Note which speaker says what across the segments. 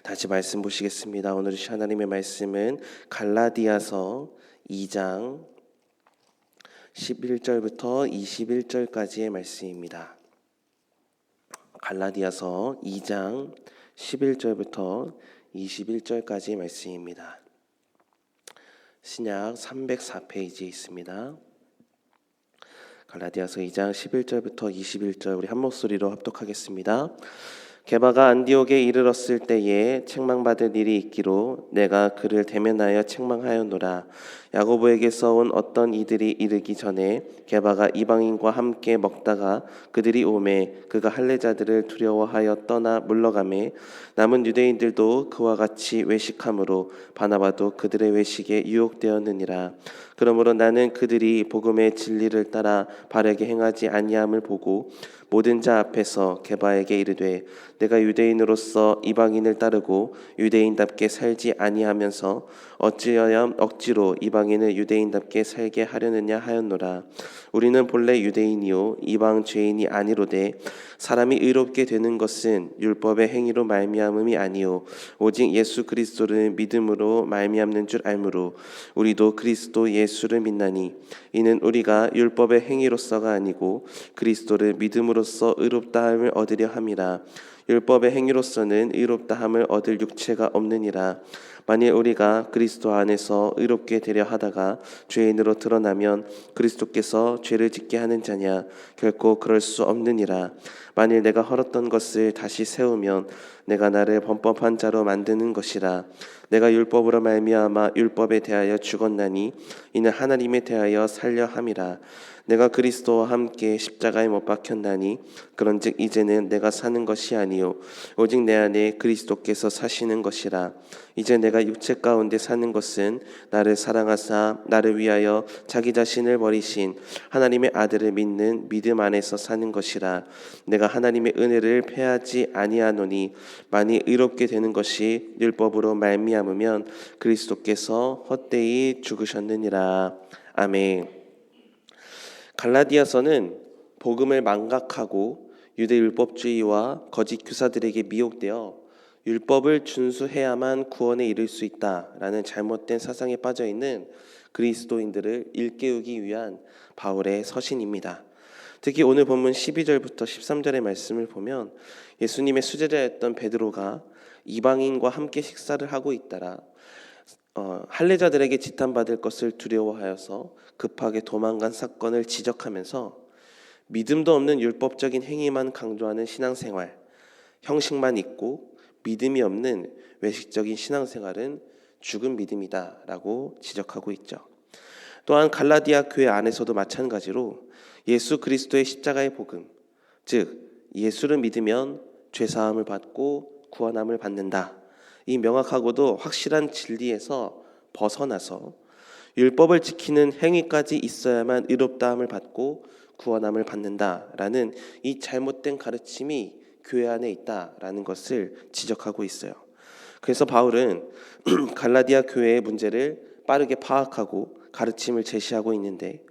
Speaker 1: 다시 말씀 보시겠습니다. 오늘 주신 하나님의 말씀은 갈라디아서 2장 11절부터 21절까지의 말씀입니다. 갈라디아서 2장 11절부터 21절까지의 말씀입니다. 신약 304페이지에 있습니다. 갈라디아서 2장 11절부터 21절 우리 한 목소리로 합독하겠습니다. 게바가 안디옥에 이르렀을 때에 책망받을 일이 있기로 내가 그를 대면하여 책망하였노라. 야고보에게서 온 어떤 이들이 이르기 전에 게바가 이방인과 함께 먹다가 그들이 오매 그가 할례자들을 두려워하여 떠나 물러가매 남은 유대인들도 그와 같이 외식함으로 바나바도 그들의 외식에 유혹되었느니라. 그러므로 나는 그들이 복음의 진리를 따라 바르게 행하지 아니함을 보고 모든 자 앞에서 게바에게 이르되 내가 유대인으로서 이방인을 따르고 유대인답게 살지 아니하면서 어찌하여 억지로 이방인을 유대인답게 살게 하려느냐 하였노라. 우리는 본래 유대인이요 이방 죄인이 아니로되 사람이 의롭게 되는 것은 율법의 행위로 말미암음이 아니요 오직 예수 그리스도를 믿음으로 말미암는 줄 알므로 우리도 그리스도 예수를 믿나니 이는 우리가 율법의 행위로서가 아니고 그리스도를 믿음으로써 의롭다함을 얻으려 함이라. 율법의 행위로서는 의롭다함을 얻을 육체가 없느니라. 만일 우리가 그리스도 안에서 의롭게 되려 하다가 죄인으로 드러나면 그리스도께서 죄를 짓게 하는 자냐? 결코 그럴 수 없느니라. 만일 내가 헐었던 것을 다시 세우면 내가 나를 범법한 자로 만드는 것이라. 내가 율법으로 말미암아 율법에 대하여 죽었나니 이는 하나님에 대하여 살려 함이라. 내가 그리스도와 함께 십자가에 못 박혔나니 그런즉 이제는 내가 사는 것이 아니요 오직 내 안에 그리스도께서 사시는 것이라. 이제 내가 육체 가운데 사는 것은 나를 사랑하사 나를 위하여 자기 자신을 버리신 하나님의 아들을 믿는 믿음 안에서 사는 것이라. 내가 하나님의 은혜를 패하지 아니하노니 만일 의롭게 되는 것이 율법으로 말미암으면 그리스도께서 헛되이 죽으셨느니라. 아멘. 갈라디아서는 복음을 망각하고 유대 율법주의와 거짓 교사들에게 미혹되어 율법을 준수해야만 구원에 이를 수 있다라는 잘못된 사상에 빠져있는 그리스도인들을 일깨우기 위한 바울의 서신입니다. 특히 오늘 본문 12절부터 13절의 말씀을 보면 예수님의 수제자였던 베드로가 이방인과 함께 식사를 하고 있다라 할례자들에게 지탄받을 것을 두려워하여서 급하게 도망간 사건을 지적하면서 믿음도 없는 율법적인 행위만 강조하는 신앙생활, 형식만 있고 믿음이 없는 외식적인 신앙생활은 죽은 믿음이다라고 지적하고 있죠. 또한 갈라디아 교회 안에서도 마찬가지로 예수 그리스도의 십자가의 복음, 즉 예수를 믿으면 죄사함을 받고 구원함을 받는다. 이 명확하고도 확실한 진리에서 벗어나서 율법을 지키는 행위까지 있어야만 의롭다함을 받고 구원함을 받는다라는 이 잘못된 가르침이 교회 안에 있다라는 것을 지적하고 있어요. 그래서 바울은 갈라디아 교회의 문제를 빠르게 파악하고 가르침을 제시하고 있는데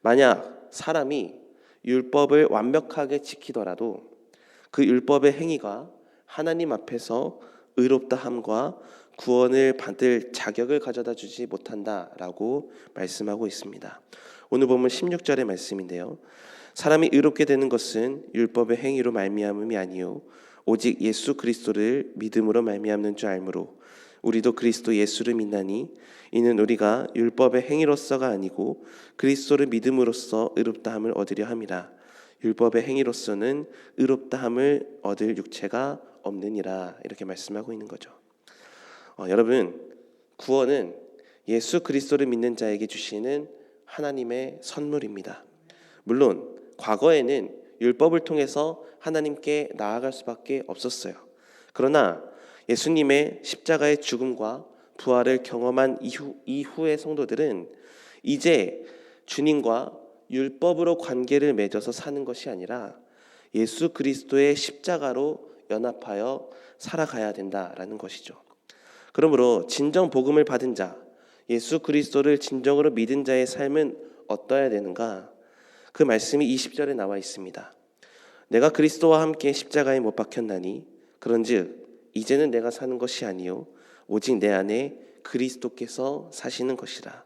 Speaker 1: 만약 사람이 율법을 완벽하게 지키더라도 그 율법의 행위가 하나님 앞에서 의롭다함과 구원을 받을 자격을 가져다 주지 못한다라고 말씀하고 있습니다. 오늘 보면 16절의 말씀인데요. 사람이 의롭게 되는 것은 율법의 행위로 말미암음이 아니요 오직 예수 그리스도를 믿음으로 말미암는 줄 알므로 우리도 그리스도 예수를 믿나니 이는 우리가 율법의 행위로서가 아니고 그리스도를 믿음으로써 의롭다함을 얻으려 함이라. 율법의 행위로서는 의롭다함을 얻을 육체가 없느니라 이렇게 말씀하고 있는 거죠. 여러분, 구원은 예수 그리스도를 믿는 자에게 주시는 하나님의 선물입니다. 물론 과거에는 율법을 통해서 하나님께 나아갈 수밖에 없었어요. 그러나 예수님의 십자가의 죽음과 부활을 경험한 이후의 성도들은 이제 주님과 율법으로 관계를 맺어서 사는 것이 아니라 예수 그리스도의 십자가로 연합하여 살아가야 된다라는 것이죠. 그러므로 진정 복음을 받은 자, 예수 그리스도를 진정으로 믿은 자의 삶은 어떠해야 되는가? 그 말씀이 20절에 나와 있습니다. 내가 그리스도와 함께 십자가에 못 박혔나니 그런즉 이제는 내가 사는 것이 아니요 오직 내 안에 그리스도께서 사시는 것이라.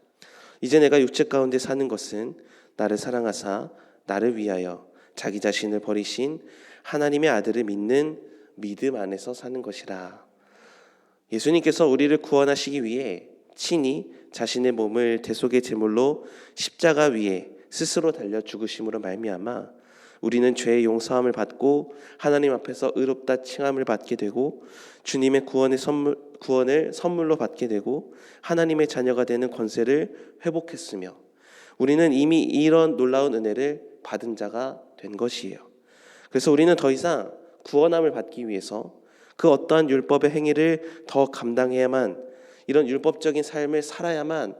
Speaker 1: 이제 내가 육체 가운데 사는 것은 나를 사랑하사 나를 위하여 자기 자신을 버리신 하나님의 아들을 믿는 믿음 안에서 사는 것이라. 예수님께서 우리를 구원하시기 위해 친히 자신의 몸을 대속의 제물로 십자가 위에 스스로 달려 죽으심으로 말미암아 우리는 죄의 용서함을 받고 하나님 앞에서 의롭다 칭함을 받게 되고 주님의 구원을 선물로 받게 되고 하나님의 자녀가 되는 권세를 회복했으며 우리는 이미 이런 놀라운 은혜를 받은 자가 된 것이에요. 그래서 우리는 더 이상 구원함을 받기 위해서 그 어떠한 율법의 행위를 더 감당해야만, 이런 율법적인 삶을 살아야만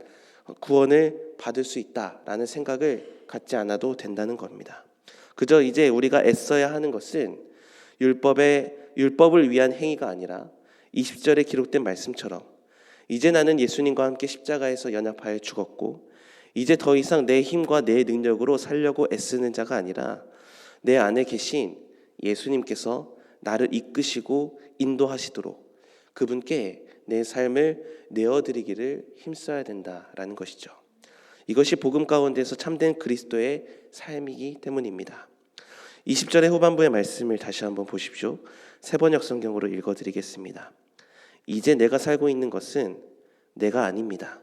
Speaker 1: 구원을 받을 수 있다라는 생각을 갖지 않아도 된다는 겁니다. 그저 이제 우리가 애써야 하는 것은 율법을 위한 행위가 아니라 20절에 기록된 말씀처럼 이제 나는 예수님과 함께 십자가에서 연합하여 죽었고 이제 더 이상 내 힘과 내 능력으로 살려고 애쓰는 자가 아니라 내 안에 계신 예수님께서 나를 이끄시고 인도하시도록 그분께 내 삶을 내어드리기를 힘써야 된다라는 것이죠. 이것이 복음 가운데서 참된 그리스도의 삶이기 때문입니다. 20절의 후반부의 말씀을 다시 한번 보십시오. 세번역 성경으로 읽어드리겠습니다. 이제 내가 살고 있는 것은 내가 아닙니다.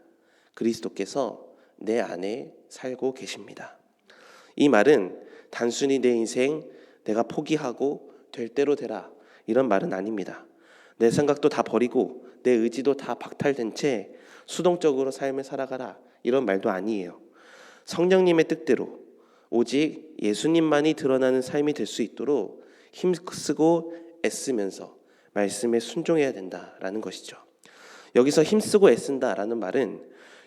Speaker 1: 그리스도께서 내 안에 살고 계십니다. 이 말은 단순히 내 인생 내가 포기하고 될 대로 되라 이런 말은 아닙니다. 내 생각도 다 버리고 내 의지도 다 박탈된 채 수동적으로 삶을 살아가라 이런 말도 아니에요. 성령님의 뜻대로 오직 예수님만이 드러나는 삶이 될 수 있도록 힘쓰고 애쓰면서 말씀에 순종해야 된다라는 것이죠. 여기서 힘쓰고 애쓴다라는 말은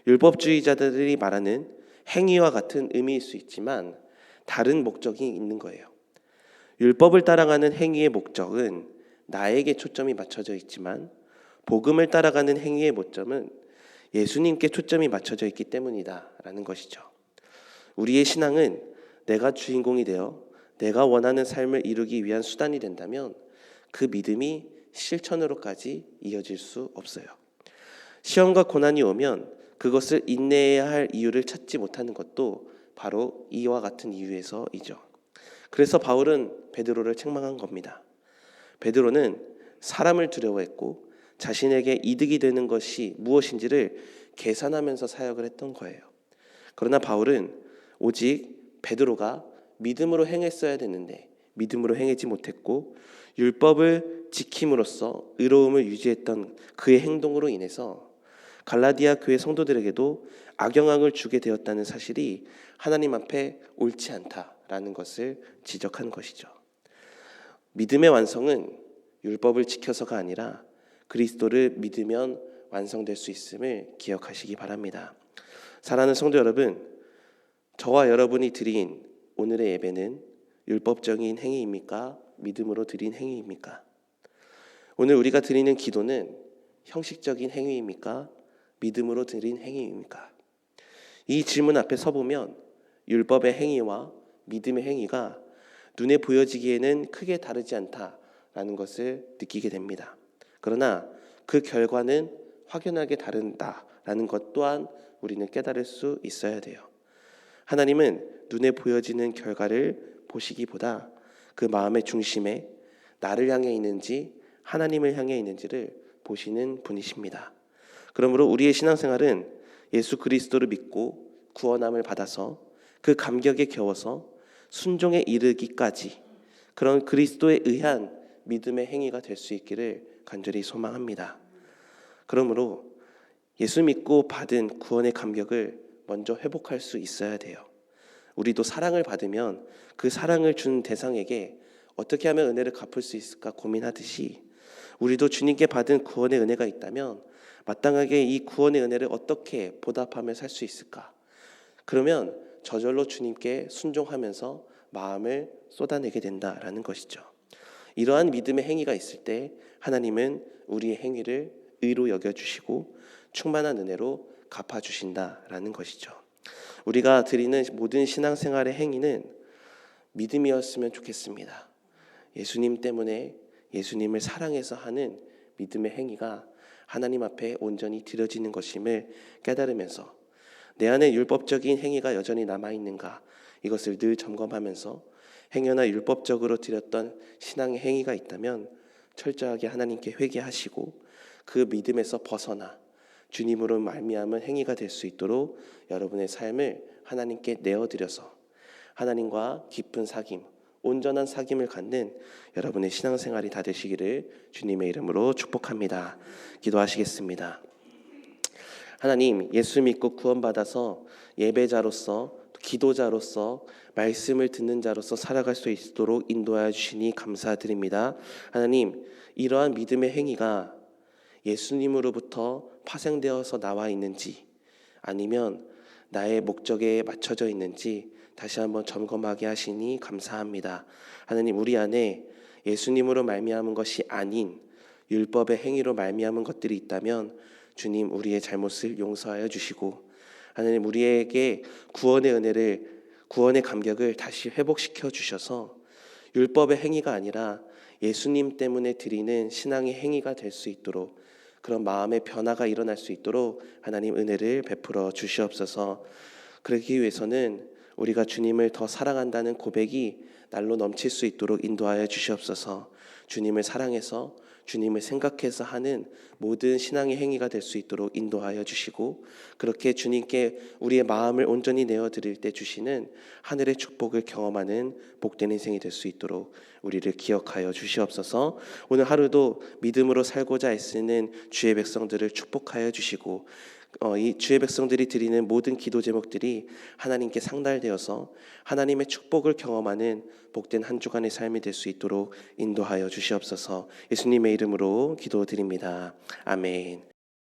Speaker 1: 율법주의자들이 말하는 행위와 같은 의미일 수 있지만 다른 목적이 있는 거예요. 율법을 따라가는 행위의 목적은 나에게 초점이 맞춰져 있지만 복음을 따라가는 행위의 목적은 예수님께 초점이 맞춰져 있기 때문이다라는 것이죠. 우리의 신앙은 내가 주인공이 되어 내가 원하는 삶을 이루기 위한 수단이 된다면 그 믿음이 실천으로까지 이어질 수 없어요. 시험과 고난이 오면 그것을 인내해야 할 이유를 찾지 못하는 것도 바로 이와 같은 이유에서이죠. 그래서 바울은 베드로를 책망한 겁니다. 베드로는 사람을 두려워했고 자신에게 이득이 되는 것이 무엇인지를 계산하면서 사역을 했던 거예요. 그러나 바울은 오직 베드로가 믿음으로 행했어야 되는데 믿음으로 행하지 못했고 율법을 지킴으로써 의로움을 유지했던 그의 행동으로 인해서 갈라디아 교회 성도들에게도 악영향을 주게 되었다는 사실이 하나님 앞에 옳지 않다라는 것을 지적한 것이죠. 믿음의 완성은 율법을 지켜서가 아니라 그리스도를 믿으면 완성될 수 있음을 기억하시기 바랍니다. 사랑하는 성도 여러분, 저와 여러분이 드린 오늘의 예배는 율법적인 행위입니까? 믿음으로 드린 행위입니까? 오늘 우리가 드리는 기도는 형식적인 행위입니까? 믿음으로 드린 행위입니까? 이 질문 앞에 서보면 율법의 행위와 믿음의 행위가 눈에 보여지기에는 크게 다르지 않다라는 것을 느끼게 됩니다. 그러나 그 결과는 확연하게 다른다라는 것 또한 우리는 깨달을 수 있어야 돼요. 하나님은 눈에 보여지는 결과를 보시기보다 그 마음의 중심에 나를 향해 있는지 하나님을 향해 있는지를 보시는 분이십니다. 그러므로 우리의 신앙생활은 예수 그리스도를 믿고 구원함을 받아서 그 감격에 겨워서 순종에 이르기까지 그런 그리스도에 의한 믿음의 행위가 될 수 있기를 간절히 소망합니다. 그러므로 예수 믿고 받은 구원의 감격을 먼저 회복할 수 있어야 돼요. 우리도 사랑을 받으면 그 사랑을 준 대상에게 어떻게 하면 은혜를 갚을 수 있을까 고민하듯이 우리도 주님께 받은 구원의 은혜가 있다면 마땅하게 이 구원의 은혜를 어떻게 보답하며 살 수 있을까? 그러면 저절로 주님께 순종하면서 마음을 쏟아내게 된다라는 것이죠. 이러한 믿음의 행위가 있을 때 하나님은 우리의 행위를 의로 여겨주시고 충만한 은혜로 갚아주신다라는 것이죠. 우리가 드리는 모든 신앙생활의 행위는 믿음이었으면 좋겠습니다. 예수님 때문에 예수님을 사랑해서 하는 믿음의 행위가 하나님 앞에 온전히 드려지는 것임을 깨달으면서 내 안에 율법적인 행위가 여전히 남아있는가 이것을 늘 점검하면서 행여나 율법적으로 드렸던 신앙의 행위가 있다면 철저하게 하나님께 회개하시고 그 믿음에서 벗어나 주님으로 말미암은 행위가 될 수 있도록 여러분의 삶을 하나님께 내어드려서 하나님과 깊은 사귐, 온전한 사귐을 갖는 여러분의 신앙생활이 다 되시기를 주님의 이름으로 축복합니다. 기도하시겠습니다. 하나님, 예수 믿고 구원받아서 예배자로서 기도자로서 말씀을 듣는 자로서 살아갈 수 있도록 인도하여 주시니 감사드립니다. 하나님, 이러한 믿음의 행위가 예수님으로부터 파생되어서 나와 있는지 아니면 나의 목적에 맞춰져 있는지 다시 한번 점검하게 하시니 감사합니다. 하나님, 우리 안에 예수님으로 말미암은 것이 아닌 율법의 행위로 말미암은 것들이 있다면 주님, 우리의 잘못을 용서하여 주시고 하나님, 우리에게 구원의 은혜를, 구원의 감격을 다시 회복시켜 주셔서 율법의 행위가 아니라 예수님 때문에 드리는 신앙의 행위가 될 수 있도록, 그런 마음의 변화가 일어날 수 있도록 하나님 은혜를 베풀어 주시옵소서. 그러기 위해서는 우리가 주님을 더 사랑한다는 고백이 날로 넘칠 수 있도록 인도하여 주시옵소서. 주님을 사랑해서 주님을 생각해서 하는 모든 신앙의 행위가 될 수 있도록 인도하여 주시고, 그렇게 주님께 우리의 마음을 온전히 내어드릴 때 주시는 하늘의 축복을 경험하는 복된 인생이 될 수 있도록 우리를 기억하여 주시옵소서. 오늘 하루도 믿음으로 살고자 애쓰는 주의 백성들을 축복하여 주시고, 이 주의 백성들이 드리는 모든 기도 제목들이 하나님께 상달되어서 하나님의 축복을 경험하는 복된 한 주간의 삶이 될 수 있도록 인도하여 주시옵소서. 예수님의 이름으로 기도드립니다. 아멘.